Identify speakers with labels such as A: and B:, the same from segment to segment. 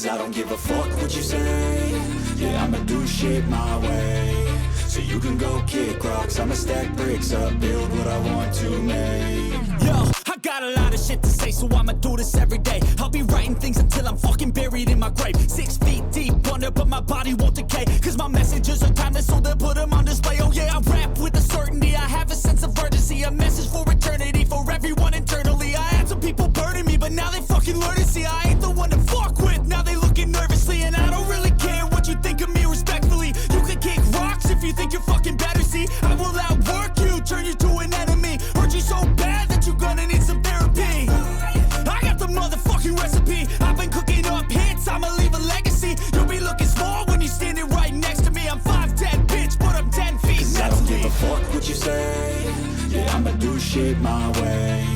A: Cause I don't give a fuck what you say. Yeah, I'ma do shit my way. So you can go kick rocks, I'ma stack bricks up, build what I want to make.
B: Yo, I got a lot of shit to say, so I'ma do this every day. I'll be writing things until I'm fucking buried in my grave. 6 feet deep under, but my body won't decay. Cause my messages are timeless, so they'll put them on display. Oh yeah, I rap with a certainty, I have a sense of urgency. A message for eternity, for everyone internally. I had some people burning me, but now they fucking learn to see I ain't the one to fuck with, now they looking nervously. And I don't really care what you think of me respectfully. You can kick rocks if you think you're fucking better, see. I will outwork you, turn you to an enemy. Hurt you so bad that you're gonna need some therapy. I got the motherfucking recipe. I've been cooking up hits, I'ma leave a legacy. You'll be looking small when you're standing right next to me. I'm 5'10", bitch, but I'm 10 feet next to me.
A: I don't give a fuck what you say. Yeah, I'ma do shit my way.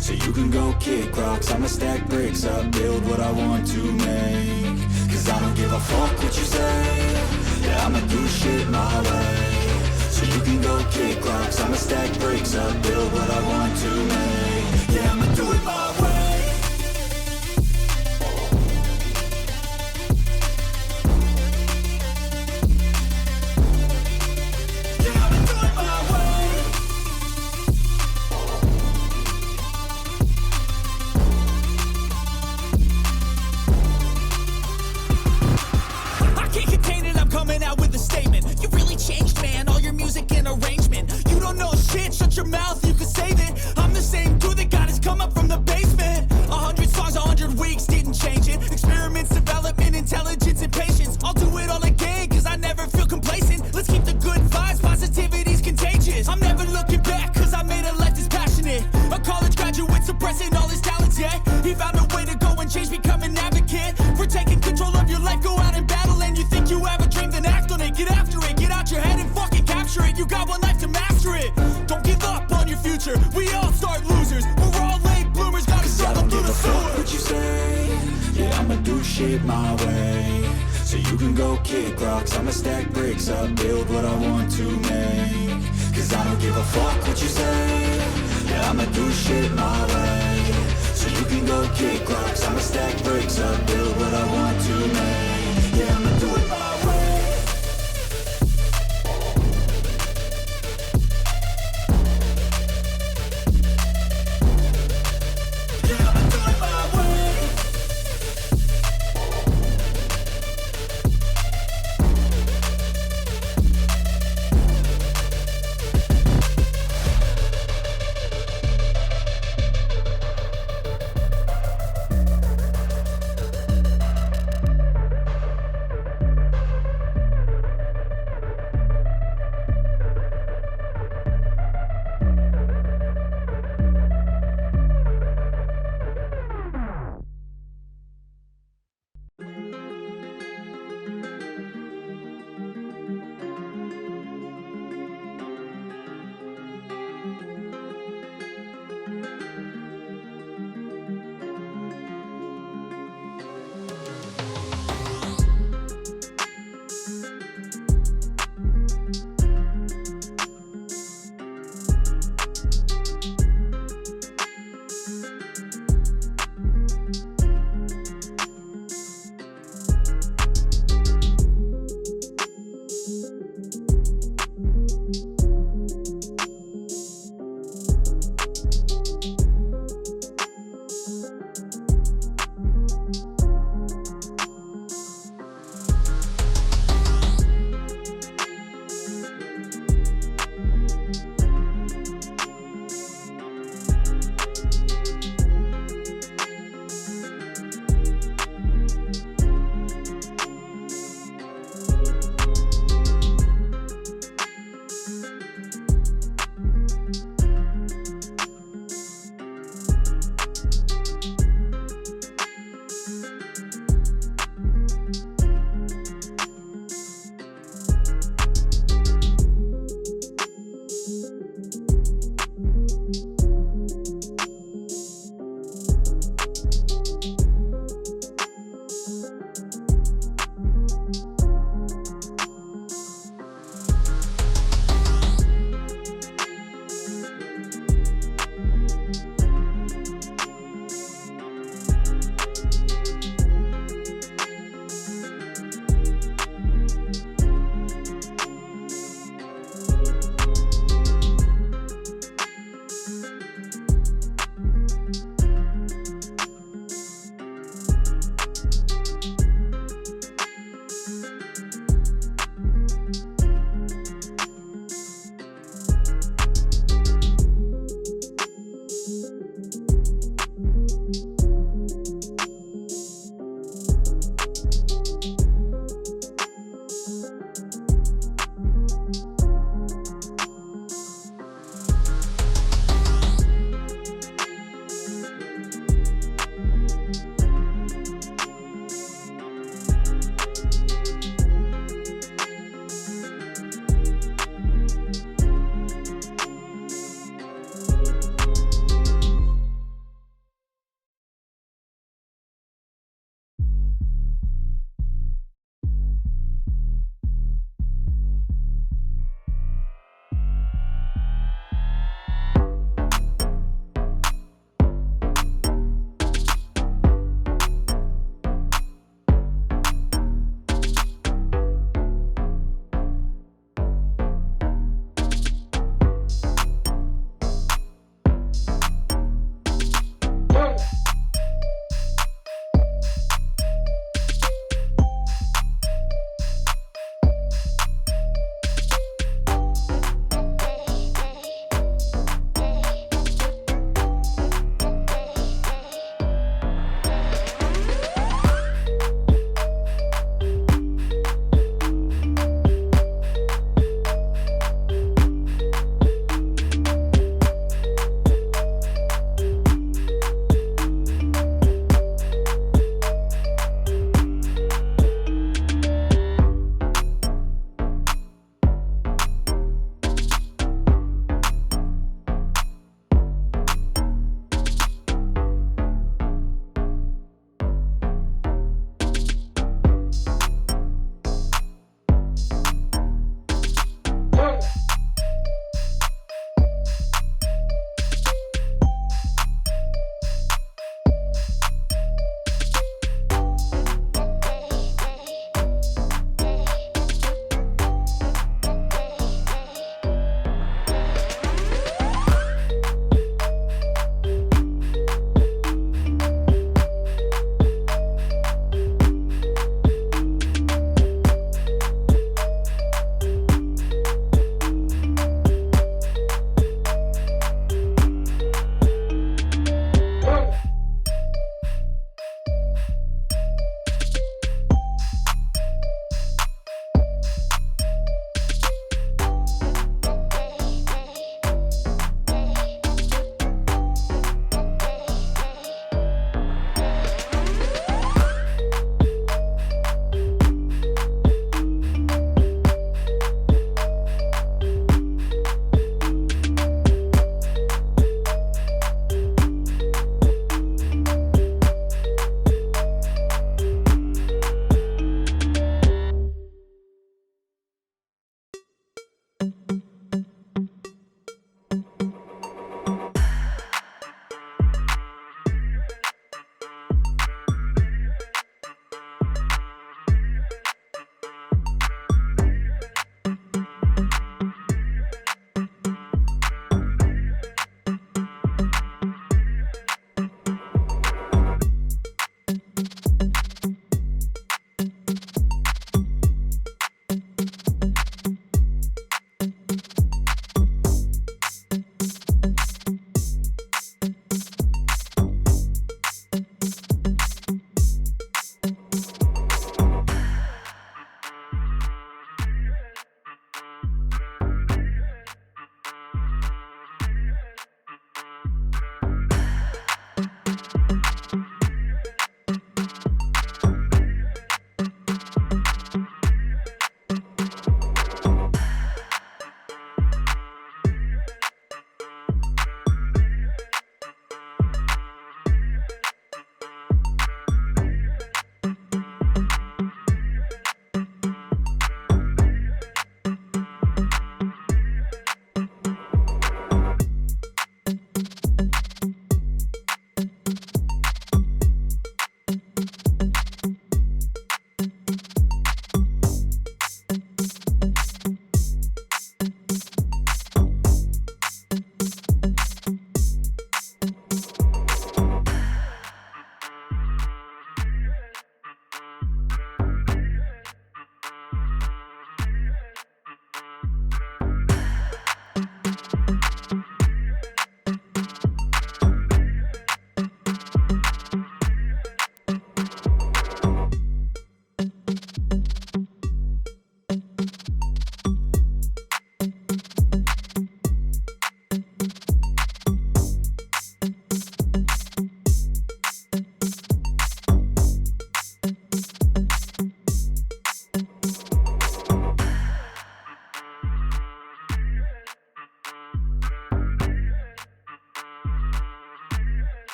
A: So you can go kick rocks, I'ma stack bricks up, build what I want to make. Cause I don't give a fuck what you say. Yeah, I'ma do shit my way. So you can go kick rocks, I'ma stack bricks up, build what I want to make. Yeah, I'ma do it my way.
B: Shut your mouth, you can save it. I'm the same dude that got his come up from the basement. 100 songs, 100 weeks, didn't change it. Experiments, development, intelligence, and patience. I'll do it all again, cause I never feel complacent. Let's keep the good vibes, positivity's contagious. I'm never looking back, cause I made a life that's passionate. A college graduate suppressing all his talents, yeah. He found a way to go and change, become an advocate. For taking control of your life, go out and battle. And you think you have a dream, then act on it. Get after it, get out your head and fucking capture it. You got one life to master it. Don't give up on your future, we all start losers. We're all late bloomers, gotta struggle through the sewer.
A: Fuck what you say. Yeah, I'ma do shit my way. So you can go kick rocks, I'ma stack bricks up, build what I want to make. Cause I don't give a fuck what you say. Yeah, I'ma do shit my way. So you can go kick rocks, I'ma stack bricks up, build what I want to make. Yeah, I'ma do it my way.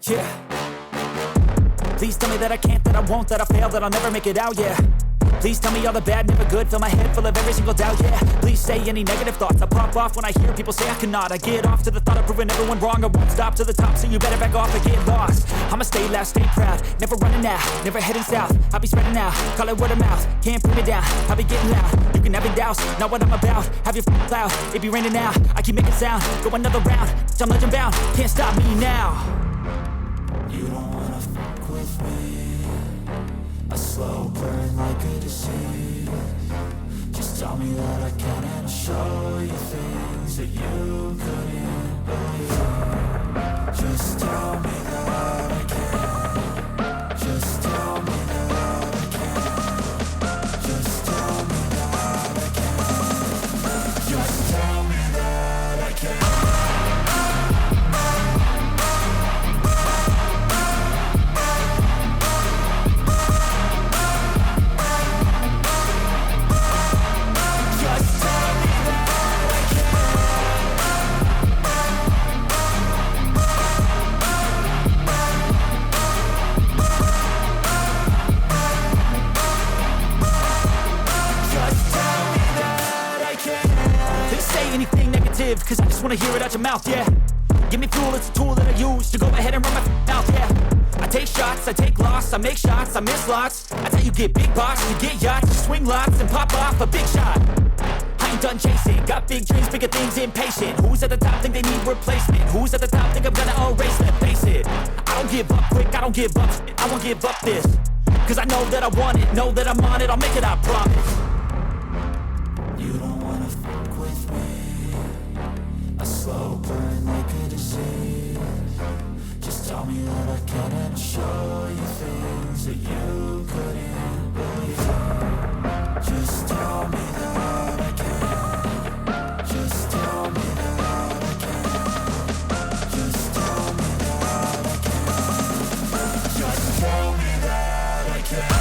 B: Yeah. Please tell me that I can't, that I won't, that I fail, that I'll never make it out, yeah. Please tell me all the bad, never good, fill my head full of every single doubt, yeah. Please say any negative thoughts, I pop off when I hear people say I cannot. I get off to the thought of proving everyone wrong, I won't stop to the top, so you better back off and get lost. I'ma stay loud, stay proud, never running out, never heading south. I'll be spreading out, call it word of mouth, can't put me down, I'll be getting loud. You can have your doubts, not what I'm about, have your cloud, it be raining now. I keep making sound, go another round, I'm legend bound, can't stop me now.
A: You don't wanna fuck with me, a slow burn like a disease. Just tell me that I can and I'll show you things that you couldn't believe. Just tell me that I can. Just tell me that I can. Just tell me that I can. Just tell me that I can.
B: Anything negative, cause I just wanna hear it out your mouth, yeah. Give me fuel, it's a tool that I use to go ahead and run my mouth, yeah. I take shots, I take loss, I make shots, I miss lots. That's how you get big box, you get yachts, you swing lots and pop off a big shot. I ain't done chasing, got big dreams, bigger things, impatient. Who's at the top think they need replacement? Who's at the top think I'm gonna erase them? Face it, I don't give up quick, I don't give up, I won't give up this. Cause I know that I want it, know that I'm on it, I'll make it, I promise.
A: You don't wanna fuck with me, a slow burn like a disease. Just tell me that I can and I'll show you things that you couldn't believe. Just tell me that I can. Just tell me that I can. Just tell me that I can. Just tell me that I can.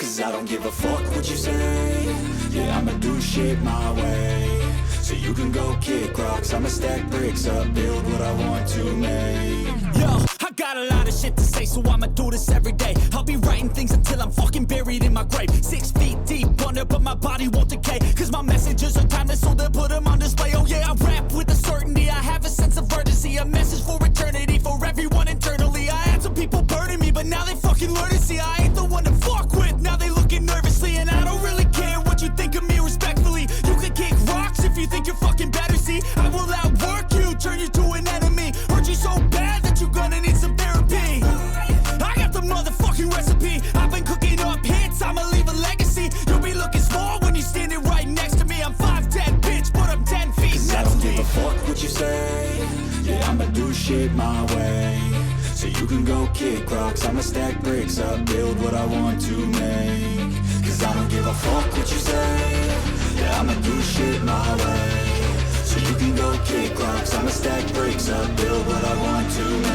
A: Cause I don't give a fuck what you say. Yeah, I'ma do shit my way. So you can go kick rocks, I'ma stack bricks up, build what I want to make.
B: Yo, I got a lot of shit to say, so I'ma do this every day. I'll be writing things until I'm fucking buried in my grave. 6 feet deep under, but my body won't decay. Cause my messages are timeless, so they'll put them on display. Oh yeah, I rap with a certainty, I have a sense of urgency. A message for eternity, for everyone internally. I had some people burning me, but now they fucking learn to see I ain't the one to fuck with, now they looking nervously. And I don't really care what you think of me respectfully. You can kick rocks if you think you're fucking better, see. I will outwork you, turn you to an enemy. Hurt you so bad that you're gonna need some therapy. I got the motherfucking recipe. I've been cooking up hits, I'ma leave a legacy. You'll be looking small when you're standing right next to me. I'm 5'10", bitch, but I'm 10 feet next to me.
A: I don't give a fuck what you say. Yeah, I'ma do shit my way. So you can go kick rocks, I'ma stack bricks up, build what I want to make. Cause I don't give a fuck what you say. Yeah, I'ma do shit my way. So you can go kick rocks, I'ma stack bricks up, build what I want to make.